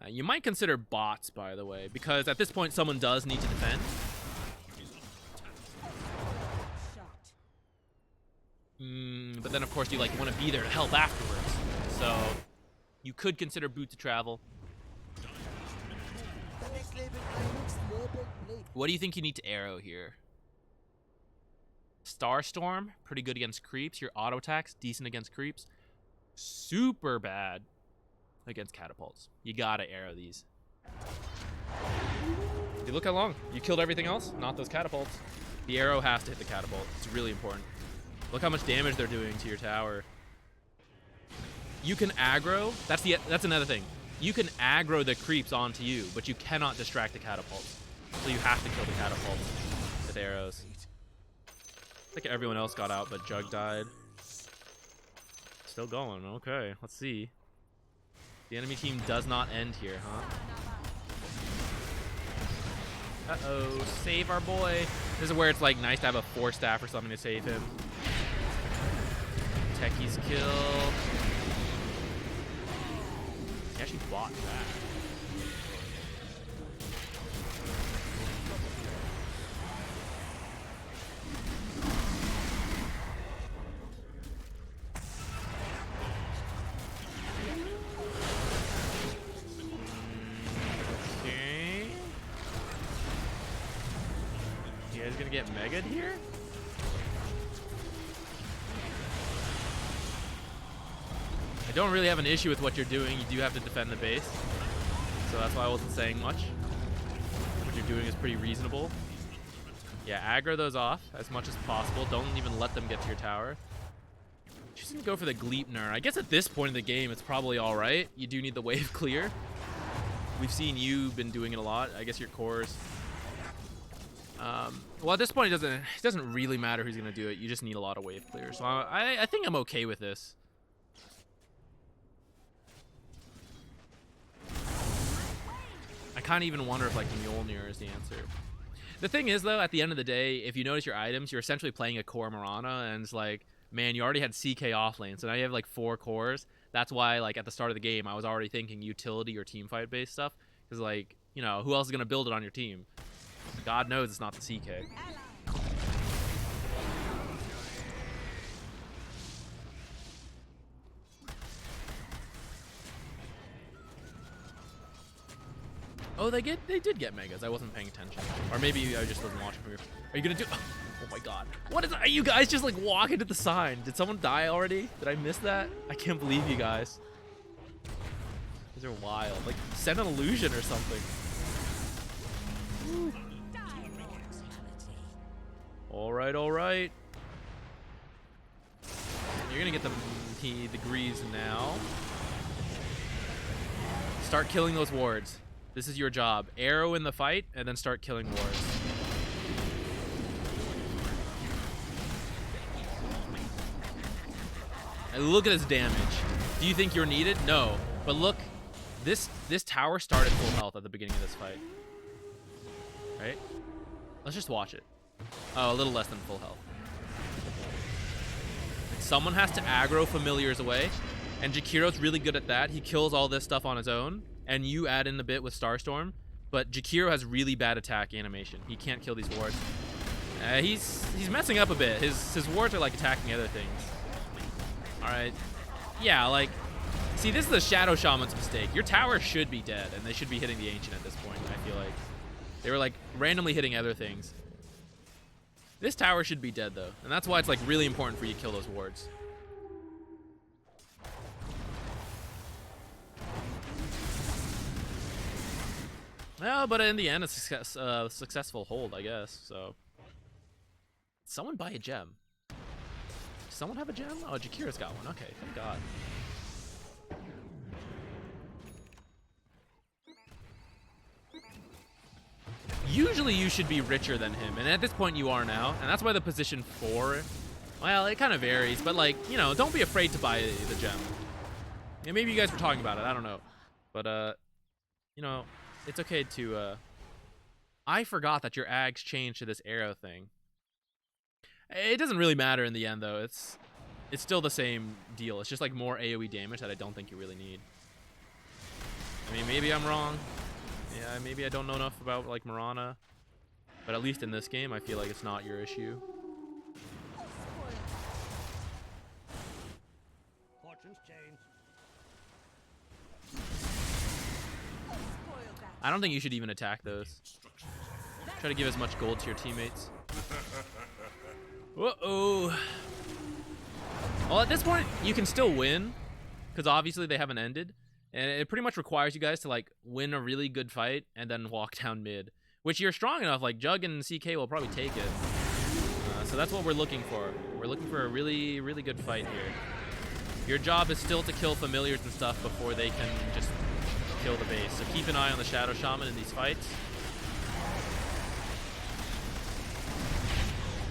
You might consider bots, by the way, because at this point someone does need to defend. But then of course you like want to be there to help afterwards. So you could consider boot to travel. What do you think you need to arrow here? Starstorm, pretty good against creeps. Your auto attacks, decent against creeps. Super bad against catapults. You gotta arrow these. You look how long. You killed everything else, not those catapults. The arrow has to hit the catapult. It's really important. Look how much damage they're doing to your tower. You can aggro. That's another thing. You can aggro the creeps onto you, but you cannot distract the catapults. So you have to kill the catapults with arrows. I think everyone else got out, but Jug died. Still going. Okay, let's see. The enemy team does not end here, huh? Uh-oh, save our boy. This is where it's like nice to have a 4-staff or something to save him. Techies kill. He actually bought that. Okay. You guys gonna get mega'd here? I don't really have an issue with what you're doing. You do have to defend the base, so that's why I wasn't saying much. What you're doing is pretty reasonable. Yeah, aggro those off as much as possible. Don't even let them get to your tower. Just gonna go for the Gleipnir. I guess at this point in the game, it's probably all right. You do need the wave clear. We've seen you been doing it a lot. I guess your cores. Well, at this point, it doesn't really matter who's gonna do it. You just need a lot of wave clear. So I think I'm okay with this. I kind of even wonder if like Mjolnir is the answer. The thing is though, at the end of the day, if you notice your items, you're essentially playing a core Mirana, and it's like, man, you already had CK off lane, so now you have like 4 cores. That's why like at the start of the game, I was already thinking utility or team fight based stuff, because like, you know, who else is gonna build it on your team? God knows it's not the CK. Oh, they did get megas. I wasn't paying attention, or maybe I just wasn't watching from here. Are you gonna do? Oh my god! What is? Are you guys just like walking to the sign? Did someone die already? Did I miss that? I can't believe you guys. These are wild. Like send an illusion or something. Woo. All right, all right. You're gonna get the greaves now. Start killing those wards. This is your job. Arrow in the fight, and then start killing wards. And look at this damage. Do you think you're needed? No. But look, this tower started full health at the beginning of this fight. Right? Let's just watch it. Oh, a little less than full health. Someone has to aggro familiars away, and Jakiro's really good at that. He kills all this stuff on his own. And you add in a bit with Starstorm, but Jakiro has really bad attack animation. He can't kill these wards. He's messing up a bit. His wards are like attacking other things. All right, yeah, like, see, this is the Shadow Shaman's mistake. Your tower should be dead, and they should be hitting the Ancient at this point. I feel like they were like randomly hitting other things. This tower should be dead though, and that's why it's like really important for you to kill those wards. Well, but in the end, it's a successful hold, I guess. So, someone buy a gem. someone have a gem? Oh, Jakira's got one. Okay, thank God. Usually you should be richer than him, and at this point you are now, and that's why the position 4, well, it kind of varies, but like, you know, don't be afraid to buy the gem. Yeah, maybe you guys were talking about it, I don't know. But, you know, it's okay to, I forgot that your ags changed to this arrow thing. It doesn't really matter in the end, though. It's still the same deal. It's just like more AoE damage that I don't think you really need. I mean, maybe I'm wrong. Yeah, maybe I don't know enough about like Mirana, but at least in this game, I feel like it's not your issue. Fortune's changed. I don't think you should even attack those. Try to give as much gold to your teammates. Uh-oh. Well, at this point, you can still win, because obviously they haven't ended. And it pretty much requires you guys to like win a really good fight and then walk down mid, which you're strong enough. Like Jug and CK will probably take it. So that's what we're looking for. We're looking for a really, really good fight here. Your job is still to kill familiars and stuff before they can just kill the base. So keep an eye on the Shadow Shaman in these fights.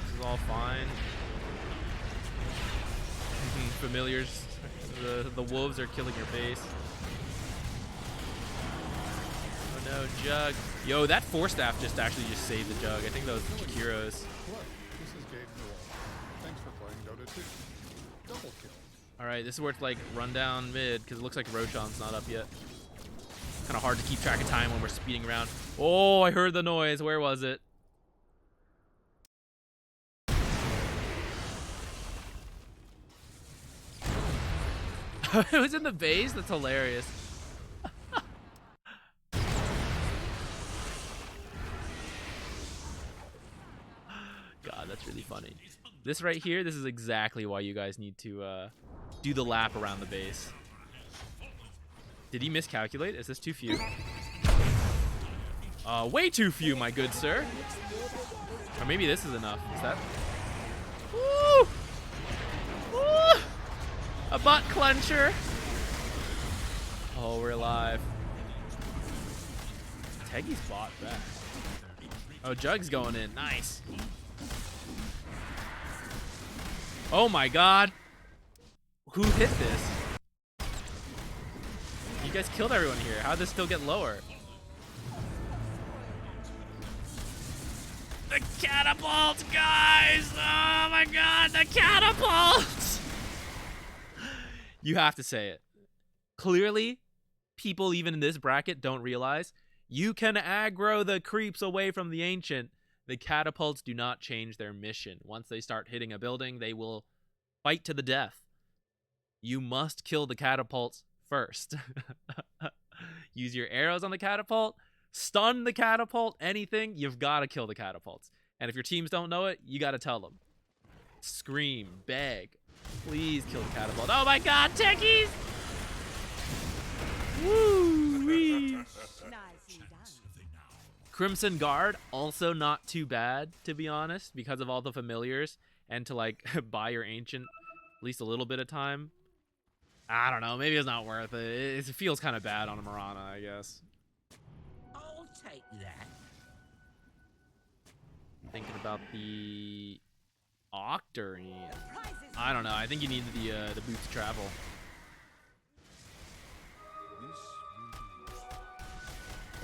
This is all fine. Familiars, the wolves are killing your base. Oh no, Jug. Yo, that Force Staff just actually saved the Jug. I think that was Jakiro's. Hello, this is Gabe Newell. Thanks for playing Dota 2. Double kill. Alright, this is where it's like run down mid, because it looks like Roshan's not up yet. Kind of hard to keep track of time when we're speeding around. Oh, I heard the noise. Where was it? It was in the base? That's hilarious. God, that's really funny. This right here, this is exactly why you guys need to do the lap around the base. Did he miscalculate? Is this too few? Way too few, my good sir. Or maybe this is enough. Is that? Woo! Woo! A butt clencher. Oh, we're alive. Teggy's bot back. Oh, Jug's going in. Nice. Oh my God. Who hit this? You guys killed everyone here. How'd this still get lower? The catapults, guys! Oh my God, the catapults! You have to say it. Clearly, people even in this bracket don't realize you can aggro the creeps away from the Ancient. The catapults do not change their mission. Once they start hitting a building, they will fight to the death. You must kill the catapults first. Use your arrows on the catapult, stun the catapult, anything, you've got to kill the catapults. And if your teams don't know it, you got to tell them. Scream, beg, please kill the catapult. Oh my God, techies! Woo-wee. Crimson Guard, also not too bad, to be honest, because of all the familiars, and to like buy your Ancient at least a little bit of time. I don't know, maybe it's not worth it. It feels kind of bad on a Mirana, I guess. I'll take that. Thinking about the Octarine. I don't know, I think you need the boots to travel.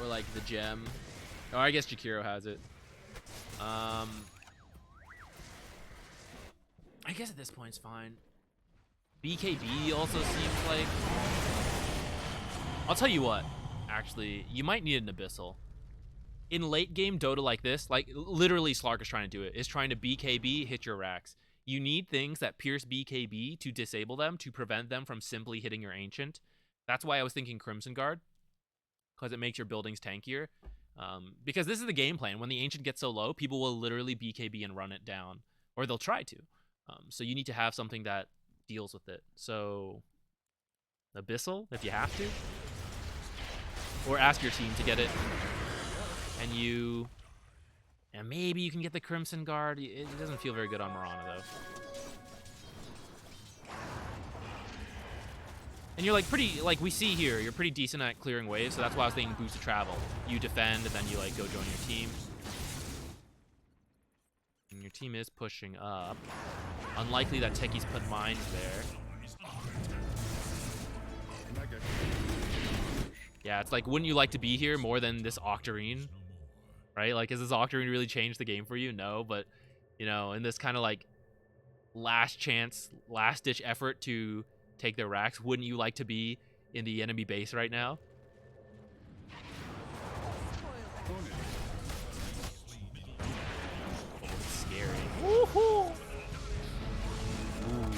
Or like the gem. Oh, I guess Jakiro has it. I guess at this point it's fine. BKB also seems like... I'll tell you what, actually, you might need an Abyssal. In late game Dota like this, like literally Slark is trying to do it, is trying to BKB, hit your racks. You need things that pierce BKB to disable them, to prevent them from simply hitting your Ancient. That's why I was thinking Crimson Guard, because it makes your buildings tankier. Because this is the game plan. When the Ancient gets so low, people will literally BKB and run it down, or they'll try to. So you need to have something that deals with it. So Abyssal, if you have to, or ask your team to get it, and maybe you can get the Crimson Guard. It doesn't feel very good on Mirana though. And you're like pretty, like we see here, you're pretty decent at clearing waves, so that's why I was thinking boost of travel. You defend, and then you like go join your team. And your team is pushing up. Unlikely that Techies put mines there. Yeah, it's like, wouldn't you like to be here more than this Octarine? Right? Like, has this Octarine really changed the game for you? No, but, you know, in this kind of like last chance, last ditch effort to take their racks, wouldn't you like to be in the enemy base right now? Oh, it's scary. Woohoo! Ooh.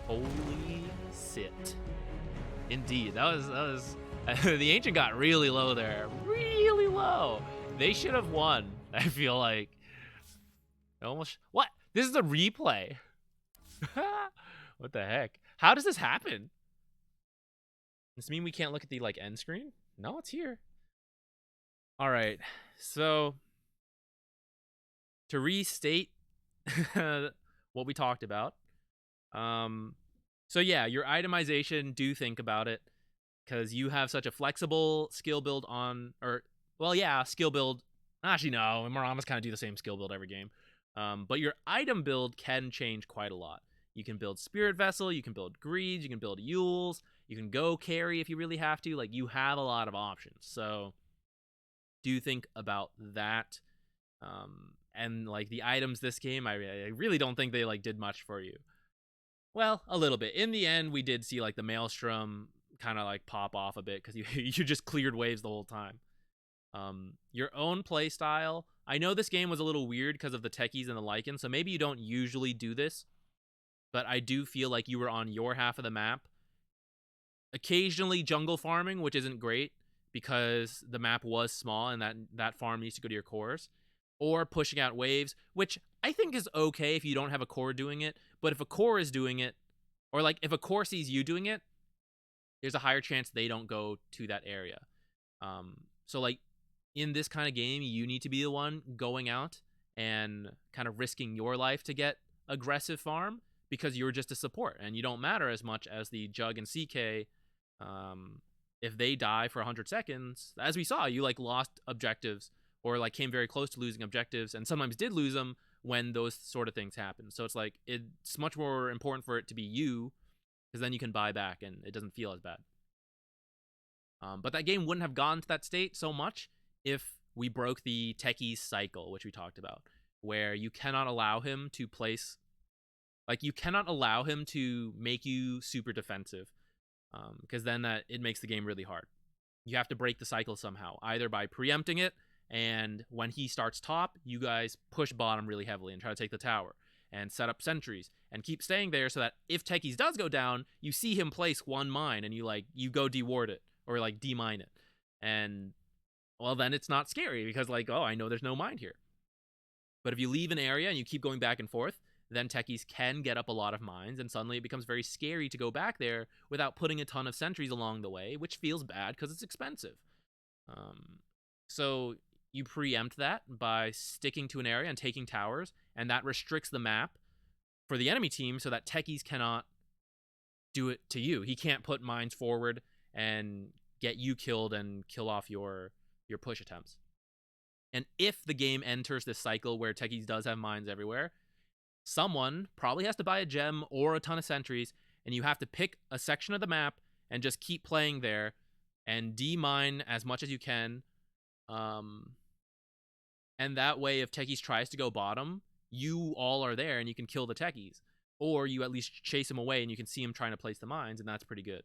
Holy shit. Indeed, that was the Ancient got really low there. Really low. They should have won, I feel like. Almost. What? This is a replay. What the heck? How does this happen? Does this mean we can't look at the like end screen? No, it's here. All right. So to restate what we talked about. So yeah, your itemization, do think about it, because you have such a flexible skill build on, or well, yeah, skill build. Actually, no, Mirana's kind of do the same skill build every game. But your item build can change quite a lot. You can build Spirit Vessel, you can build Greaves, you can build Yules, you can go carry if you really have to. Like, you have a lot of options. So do think about that. And like the items this game, I really don't think they like did much for you. Well, a little bit. In the end, we did see like the Maelstrom kind of like pop off a bit because you just cleared waves the whole time. Your own play style. I know this game was a little weird because of the Techies and the Lycan, so maybe you don't usually do this, but I do feel like you were on your half of the map. Occasionally jungle farming, which isn't great because the map was small and that farm needs to go to your cores, or pushing out waves, which I think is okay if you don't have a core doing it, but if a core is doing it, or like if a core sees you doing it, there's a higher chance they don't go to that area. So like in this kind of game, you need to be the one going out and kind of risking your life to get aggressive farm, because you're just a support and you don't matter as much as the Jug and CK. If they die for 100 seconds, as we saw, you like lost objectives or like came very close to losing objectives, and sometimes did lose them when those sort of things happen. So it's like, it's much more important for it to be you, because then you can buy back and it doesn't feel as bad. But that game wouldn't have gone to that state so much if we broke the Techies cycle, which we talked about, where you cannot allow him to place, like you cannot allow him to make you super defensive, because then it makes the game really hard. You have to break the cycle somehow, either by preempting it, and when he starts top, you guys push bottom really heavily and try to take the tower and set up sentries and keep staying there, so that if Techies does go down, you see him place one mine and you go deward it or like demine it, and well, then it's not scary because like, oh, I know there's no mine here. But if you leave an area and you keep going back and forth, then Techies can get up a lot of mines, and suddenly it becomes very scary to go back there without putting a ton of sentries along the way, which feels bad because it's expensive. So you preempt that by sticking to an area and taking towers, and that restricts the map for the enemy team so that Techies cannot do it to you. He can't put mines forward and get you killed and kill off your push attempts. And if the game enters this cycle where Techies does have mines everywhere, someone probably has to buy a gem or a ton of sentries, and you have to pick a section of the map and just keep playing there and demine as much as you can. And that way, if Techies tries to go bottom, you all are there and you can kill the Techies. Or you at least chase him away and you can see him trying to place the mines, and that's pretty good.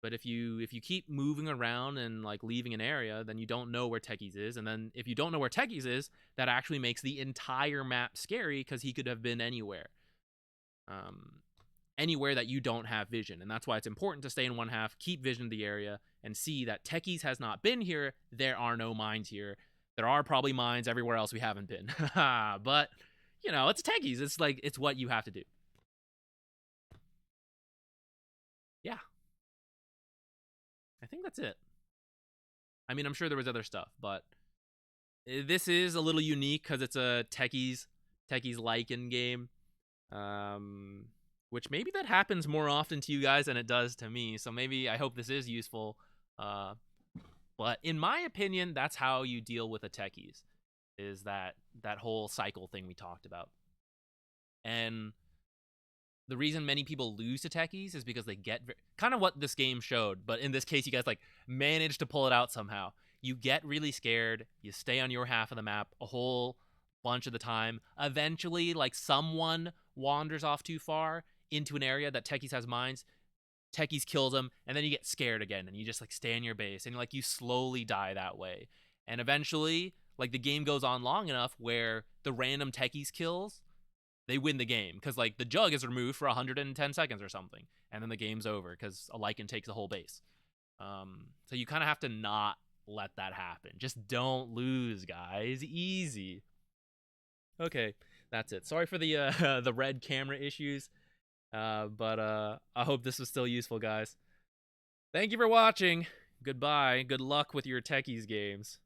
But if you keep moving around and like leaving an area, then you don't know where Techies is. And then if you don't know where Techies is, that actually makes the entire map scary, because he could have been anywhere. Anywhere that you don't have vision. And that's why it's important to stay in one half, keep vision of the area, and see that Techies has not been here. There are no mines here. There are probably mines everywhere else we haven't been. But, you know, it's Techies. It's like, it's what you have to do. Yeah. I think that's it. I mean, I'm sure there was other stuff, but this is a little unique because it's a Techies Lycan game. which maybe that happens more often to you guys than it does to me. So maybe I hope this is useful. But in my opinion, that's how you deal with a techies, is that whole cycle thing we talked about. And the reason many people lose to techies is because they get kind of what this game showed, but in this case, you guys like managed to pull it out somehow. You get really scared. You stay on your half of the map a whole bunch of the time. Eventually, like someone wanders off too far into an area that techies has mines. Techies kills them, and then you get scared again, and you just like stay in your base, and like you slowly die that way. And eventually, like the game goes on long enough where the random techies kills, they win the game because like the jug is removed for 110 seconds or something, and then the game's over because a Lycan takes the whole base. So you kind of have to not let that happen. Just don't lose, guys. Easy. Okay, that's it. Sorry for the the red camera issues, but I hope this was still useful, guys. Thank you for watching. Goodbye. Good luck with your techies games.